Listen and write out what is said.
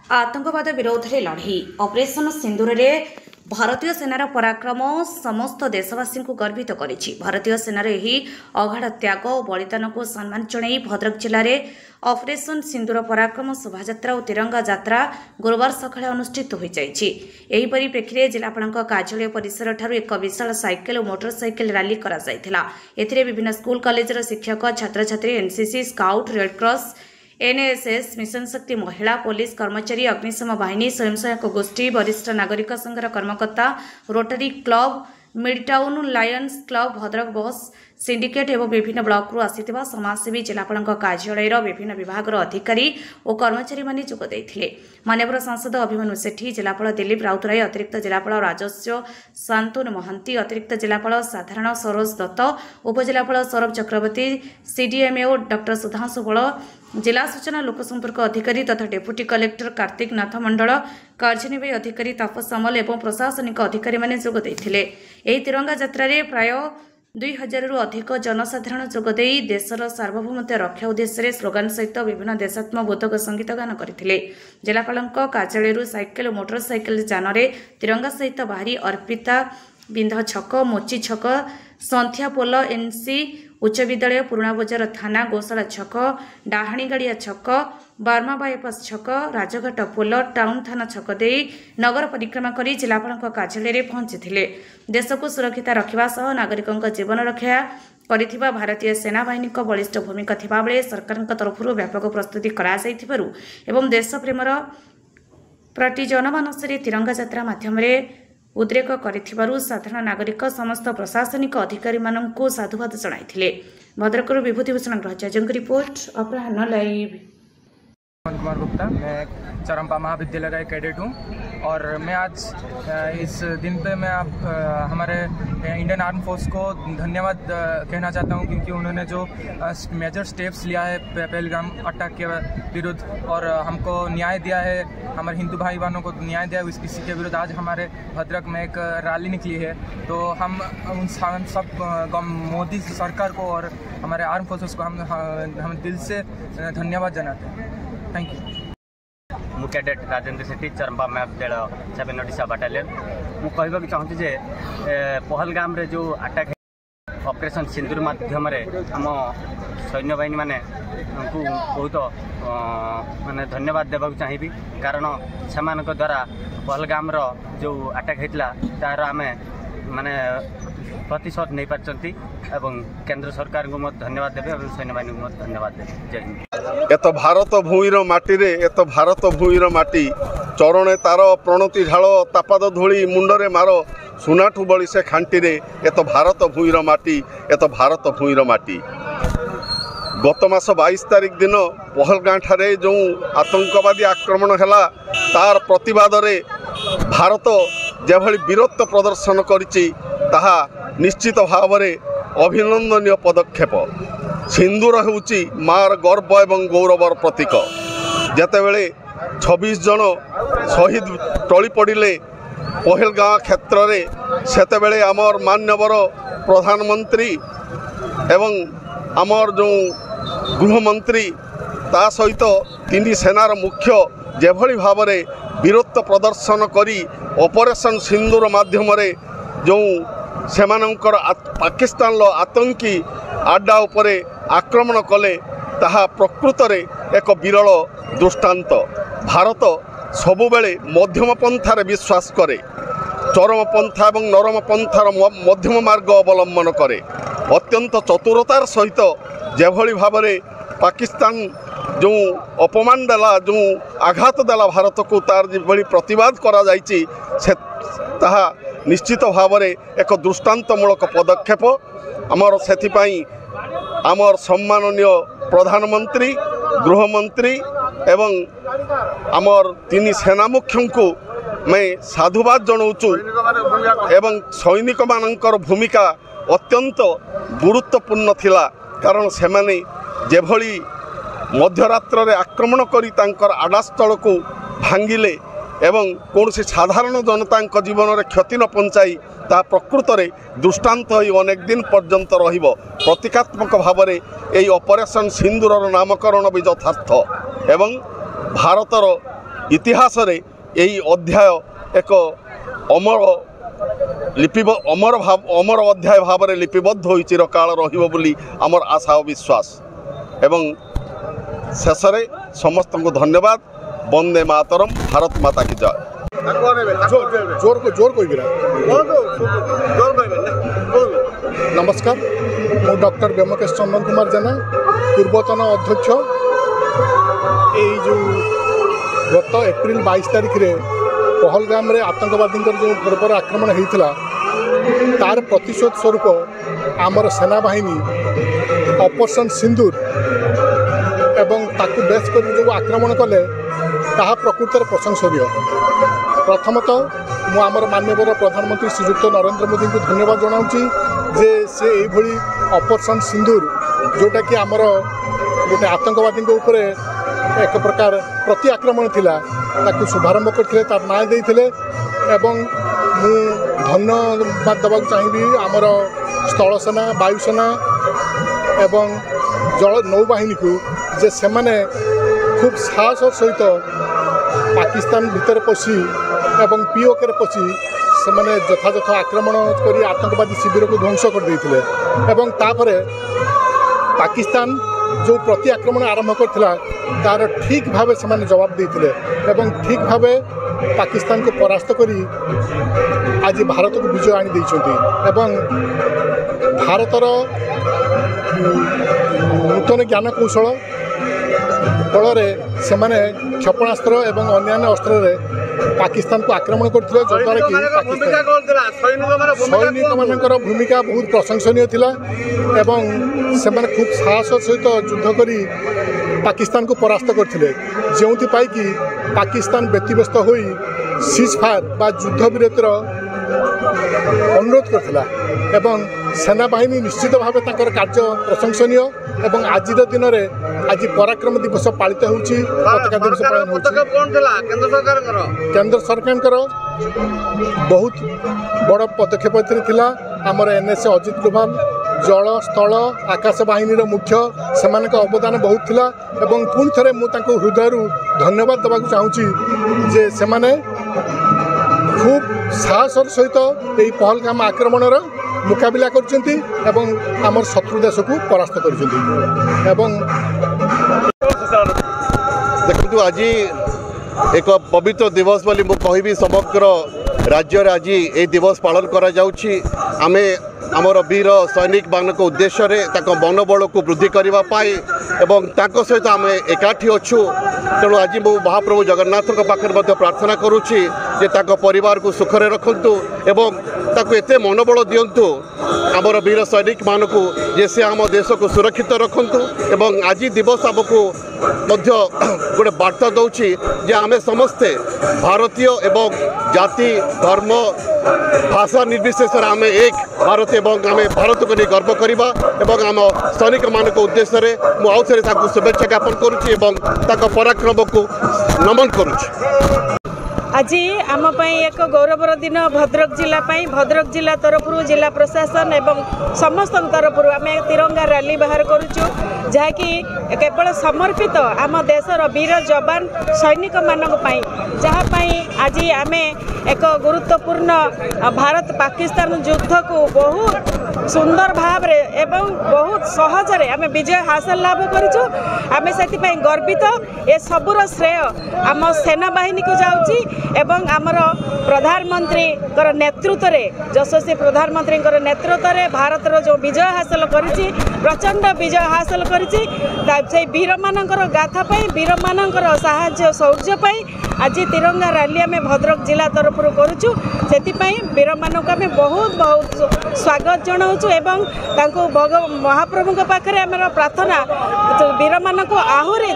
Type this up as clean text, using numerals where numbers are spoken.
आतंकवाद विरोध में लड़ई ऑपरेशन सिंदूर रे भारतीय सेनार पराक्रम समस्त देशवासी को गर्वित करिछि। भारतीय सेनार एही अगाध त्याग और बलिदान को सम्मान जणाई भद्रक जिले में ऑपरेशन सिंदूर पराक्रम शोभायात्रा और तिरंगा यात्रा गुरुवार सकाळे अनुष्ठित हो जाइछि। एही परिप्रेक्षी जिलापाल कार्यालय परिसर ठारू एक विशाल साइकेल और मोटरसाइकेल रैली करा जायथिला। एथिरे विभिन्न स्कूल कॉलेजर शिक्षक छात्र छात्री NCC scout Red Cross NSS mission Shakti महिला पुलिस कर्मचारी अग्निशम बाहिनी स्वयंसहायक गोष्ठी वरिष्ठ नागरिक संघर कर्मकर्ता Rotary club midtown Lions club Bhadrak bus syndicate एवं विभिन्न ब्लॉक रु आसिथिबा समाजसेवी जिलापाल कार्यालय विभिन्न विभाग अधिकारी और कर्मचारी माने जोग देथिले। माननीय सांसद अभिमन्यु सेठी, जिलापाल दिलीप राउतराय, अतिरिक्त जिलापाल राजस्व शांतनु महंती, अतिरिक्त जिलापाल साधारण सरोज दत्त, उपजिलापाल सौरभ चक्रवर्ती, सीडीएमओ डॉक्टर सुधांशु बल, जिला सूचना लोकसंपर्क अधिकारी तथा डेप्यूटी कलेक्टर कार्तिक नाथ मंडल, कार्यनिर्वाही अधिकारी तापस सामल एवं प्रशासनिक अधिकारी माने जोग देथिले। एही तिरंगा यात्रा रे प्राय 2000 रु अधिक जनसाधारण जोगदे देशर सार्वभौमत्व रक्षा उद्देश्य स्लोगान सहित विभिन्न देशात्मबोधक संगीत गान करथिले। जिलापाल कार्यालय साइकेल और मोटरसाइकेल जान तिरंगा सहित बाहरी अर्पिता बिंधा छक, मोची छक, संथिया पोल, एनसी उच्च विद्यालय, पुराणा बजार थाना, गोशाला छक, डाहाणीगाड़िया छक, बार्मा बाईपास छक, राजघाट पोल, टाउन थाना छक दे नगर परिक्रमा कर जिलापाल कार्यालय पहुंची देश को सुरक्षित रखा सह नागरिकों जीवन रक्षा करिथिबा भारतीय सेना बाहिनी को बलिष्ठ भूमिका थिबा बेले सरकार तरफ व्यापक प्रस्तुति करा जायथिबारु एवं देश प्रेमर प्रति जनमानस तिरंगा यात्रा माध्यम उद्रेक करिथिबारु साधारण नागरिक समस्त प्रशासनिक अधिकारी माननकु साधुवाद जणाइथिले। भद्रकରୁ विभूतिभूषण ग्रहचार्यଙ୍କ रिपोर्ट अपराह्न लाइव। कुमार गुप्ता, मैं चरंपा महाविद्यालय का एक कैडेट हूँ और मैं आज इस दिन पे मैं हमारे इंडियन आर्म फोर्स को धन्यवाद कहना चाहता हूँ, क्योंकि उन्होंने जो मेजर स्टेप्स लिया है पहलगाम अटैक के विरुद्ध और हमको न्याय दिया है, हमारे हिंदू भाई बहनों को न्याय दिया है, इसी के विरुद्ध आज हमारे भद्रक में एक रैली निकली है। तो हम उन सब मोदी सरकार को और हमारे आर्म फोर्सेस को हम दिल से धन्यवाद जनाते हैं। Thank you. मु कैडेट राजेंद्र सेठी, चरंपा महाविद्यालय 7 ओडिशा बटालियन। मु कहबाक चाहूँगी जे पहलगाम रे जो अटैक है ऑपरेशन सिंदूर माध्यम आम सैन्य बाहिनी माने को बहुत माने धन्यवाद देवाक चाहिए, कारण से द्वारा पहलगाम रो जो अटैक होता तार आमे माने प्रतिशोध नहीं पार्टी एवं केंद्र सरकार को मत धन्यवाद देवे और सैन्य बाहिनी को मत धन्यवाद देवे। जय हिंद। एत भारत भूईर माटी रे एत भारत भूईर माटी चरणे तार प्रणति ढाल तापाद धूली मुंडरे मार सुनाठू बड़ी से खांटी रे एत भारत भूईर माटी एत भारत भूईर माटी। गत मास 22 तारिख दिन पहलगाम ठारे जो आतंकवादी आक्रमण है तार प्रतिवाद रे भारत जेभली वीरत्व प्रदर्शन करिछि ताहा निश्चित भाव में अभिनंदनीय पदक्षेप। सिंदूर होउछि मार गर्व एवं गौरवर प्रतीक। जेतेबेले 26 जन शहीद टली पड़े पहलगाम क्षेत्र में सेतेबेले आमर मान्यवर प्रधानमंत्री एवं आमर जो गृहमंत्री ता सहित 3 सेनार मुख्य जेभली भाव में वीरत्व प्रदर्शन करी ऑपरेशन सिंदूर माध्यम जो सेमानंकर पाकिस्तान आतंकी आड्डा उपरे आक्रमण कले ताहा प्रकृत रे एक विरल दृष्टांत। भारत सबुबेले मध्यम पंथार विश्वास करे, चरम पंथा और नरम पंथार मध्यम मार्ग अवलंबन करे। अत्यंत चतुरतार सहित जेभली भाव में पाकिस्तान जो अपमान देला जो आघात देला भारत को तार जेभली प्रतिवाद करा जायछि से ताहा निश्चित भाव में एक दृष्टांतमूलक पदक्षेप। आमर से आमर सम्माननीय प्रधानमंत्री गृहमंत्री एवं आमर 3 सेना मुख्यों को मैं साधुवाद जनाऊँ एवं सैनिक मानकर भूमिका अत्यंत गुरुत्वपूर्ण थिला, कारण से माने जेभली मध्यरात्र आक्रमण करी तांकर आडास्थल को भांगिले एवं कौन साधारण जनता जीवन में क्षति न पहुँचाई ता प्रकृत में दृष्टांत हो अनेक दिन पर्यंत रहिबो। प्रतीकात्मक भाव में यही ऑपरेशन सिंदूर नामकरण भी यथार्थ एवं भारतर इतिहास रे यही अध्याय एक अमर अमर अध्याय भाव में लिपिबद्ध हो चिरकाल रही आमर आशा और विश्वास एवं शेष समस्त को धन्यवाद। वंदे मातरम। भारत माता की जय। नमस्कार, मु डॉक्टर व्योमकेश चंदन कुमार जेना, पूर्वतन अध्यक्ष। यही जो गत एप्रिल 22 तारिख रे पहलगाम रे आतंकवादी जो बर्बर आक्रमण होता तार प्रतिशोध स्वरूप आमर सेना बाहिनी ऑपरेशन सिंदूर एवं ताकू बेस कर जो आक्रमण कले ताहा प्रकृतर प्रशंसनीय। प्रथमतः मु आमर माननीय प्रधानमंत्री श्रीयुक्त नरेंद्र मोदी को धन्यवाद जनाऊँगी जे से यही ऑपरेशन सिंदूर जोटा कि आमर गोटे आतंकवादी ऊपर एक प्रकार प्रति आक्रमण थिला ताकू शुभारंभ करते तार ना देते एवं मु धन्यवाद देवा चाहिए आमर स्थल सेना वायुसेना एवं जल नौबाहिनी को जे से माने खूब साहस सहित पाकिस्तान भितर पशि एवं पीओके पशि से माने यथायथ आक्रमण कर आतंकवादी शिविर को ध्वंस कर देते एवं तापरे पाकिस्तान जो प्रति आक्रमण आरंभ करथिला तार ठीक भाव से जवाब देते एवं ठीक भाव पाकिस्तान को परास्त करी आज भारत को विजय आनी एवं भारतर नूतन ज्ञान कौशल फल से क्षेपणास्त्र एवं अन्य अस्त्र पाकिस्तान को आक्रमण करथिले जद्वारा कि सैनिक मानकर भूमिका बहुत प्रशंसनीय थिला एवं से खूब साहस सहित युद्ध करी पाकिस्तान को परास्त करथिले जोंथि पाई कि पाकिस्तान व्यतिव्यस्त होई सीज फायर बा युद्ध विरतिर अनुरोध करथिला एवं सेना बाहिनी निश्चित भाव ताकर कार्य प्रशंसनीय एवं आज दिन में आज पराक्रम दिवस पालित होउछि पताका दिवस पालन होउछि। केंद्र सरकार बहुत बड़ पदक्षेप थिला आमर एनएसए अजित डोभाल जल स्थल आकाश बाहिनी मुख्य से अवदान बहुत थिला एवं पुणी थे मुझे हृदय धन्यवाद देवा चाहूँगी जे से खूब साहस सहित यही पहलगाम आक्रमणर मुकाबिला करछंती एवं आमर शत्रु देश को परास्त करछंती एवं देखु आज एक पवित्र दिवस बोली मु कहबी समग्र राज्य रे आज ए दिवस पालन करा जाउछि। आमे आमर वीर सैनिक मानक उद्देश्य रे ताको मनोबल को वृद्धि करबा पाए एवं ताको सहित आमे एकाठी अछु। तेणु आज मु महाप्रभु जगन्नाथ पाखे प्रार्थना करुच्ची जे ताको परिवार को सुखरे रखंतु एवं ताको एते मनोबल दियंतु आमर वीर सैनिक मानक जे से आम देश को सुरक्षित रखंतु एवं आज दिवस आमको मध्य गोटे वार्ता दौची जे आमे समस्ते भारतीय एवं जाति धर्म भाषा निर्विशेष आम एक भारत एवं आम भारत को नहीं गर्व करवा एवं आम सैनिक मानक उद्देश्य मु आउ थे शुभेच्छा ज्ञापन करुच्ची एवं ताको पराक्रम को नमन करुच्ची। आज आम एक गौरवर दिन भद्रक भद्रक जिला तरफ जिला प्रशासन एवं समस्त तरफ आम तिरंगा रैली बाहर करुचु जहाँकि केवल समर्पित आम देशर वीर जवान सैनिक मानी जहाँपाई आज आम एक गुरुत्वपूर्ण भारत पाकिस्तान युद्ध को बहुत सुंदर भाव रे एवं बहुत सहजरे आम विजय हासिल लाभ करूँ। आम से गर्वित ए सबूर श्रेय आम सेना बाहिनी को जाऊँगी एवं आमर प्रधानमंत्री नेतृत्व में यशस्वी प्रधानमंत्री नेतृत्व में भारतर जो विजय हासिल करिछि प्रचंड विजय हासिल करिछि वीर मानकर गाथा पाई वीर मानकर साहाय्य शौर्य पाई आज तिरंगा रैली आम भद्रक जिला तरफ करुचु से वीर मानक आम बहुत बहुत स्वागत जनाऊँ एवं महाप्रभु पाखे आम प्रार्थना वीर मानक आहुरी